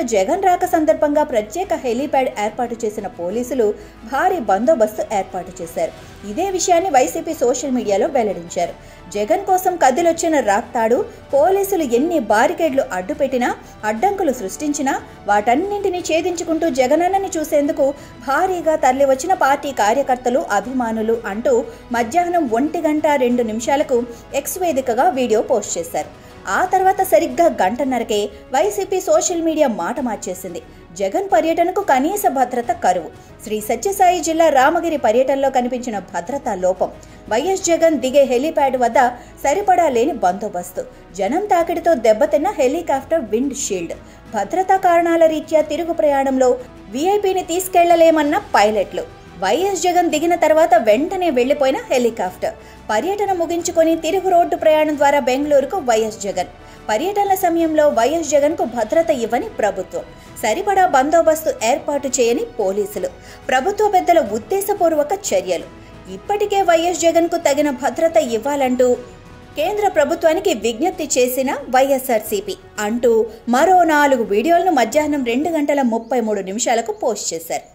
జగన్ రాక సందర్భంగా ప్రత్యేక హెలీప్యాడ్ ఏర్పాటు చేసిన పోలీసులు భారీ బందోబస్తు ఏర్పాటు చేశారు. ఇదే విషయాన్ని వైసీపీ సోషల్ మీడియాలో వెల్లడించారు. జగన్ కోసం కదిలొచ్చిన రాక్తాడు పోలీసులు ఎన్ని బారికేడ్లు అడ్డుపెట్టినా, అడ్డంకులు సృష్టించినా వాటన్నింటినీ ఛేదించుకుంటూ జగనన్నని చూసేందుకు భారీగా తరలివచ్చిన పార్టీ కార్యకర్తలు, అభిమానులు అంటూ మధ్యాహ్నం 1:02 ఎక్స్ వేదికగా వీడియో పోస్ట్ చేశారు. ఆ తర్వాత సరిగ్గా గంటన్నరకే వైసీపీ సోషల్ మీడియా మాట మార్చేసింది. జగన్ పర్యటనకు కనీస భద్రత కరువు. శ్రీ సత్యసాయి జిల్లా రామగిరి పర్యటనలో కనిపించిన భద్రతా లోపం. వైఎస్ జగన్ దిగే హెలీప్యాడ్ వద్ద సరిపడా లేని బందోబస్తు. జనం తాకిడితో దెబ్బతిన్న హెలికాప్టర్ విండ్ షీల్డ్. భద్రతా కారణాల రీత్యా తిరుగు ప్రయాణంలో వీఐపీని తీసుకెళ్లలేమన్న పైలట్లు. వైఎస్ జగన్ దిగిన తర్వాత వెంటనే వెళ్లిపోయిన హెలికాప్టర్. పర్యటన ముగించుకొని తిరుగు రోడ్డు ప్రయాణం ద్వారా బెంగళూరుకు వైఎస్ జగన్. పర్యటనల సమయంలో వైఎస్ జగన్ కు భద్రత ఇవ్వని ప్రభుత్వం, సరిపడా బందోబస్తు ఏర్పాటు చేయని పోలీసులు, ప్రభుత్వ పెద్దల ఉద్దేశపూర్వక చర్యలు. ఇప్పటికే వైఎస్ జగన్ కు తగిన భద్రత ఇవ్వాలంటూ కేంద్ర ప్రభుత్వానికి విజ్ఞప్తి చేసిన వైఎస్ఆర్సీపీ అంటూ మరో 4 వీడియోలను మధ్యాహ్నం 2:33 పోస్ట్ చేశారు.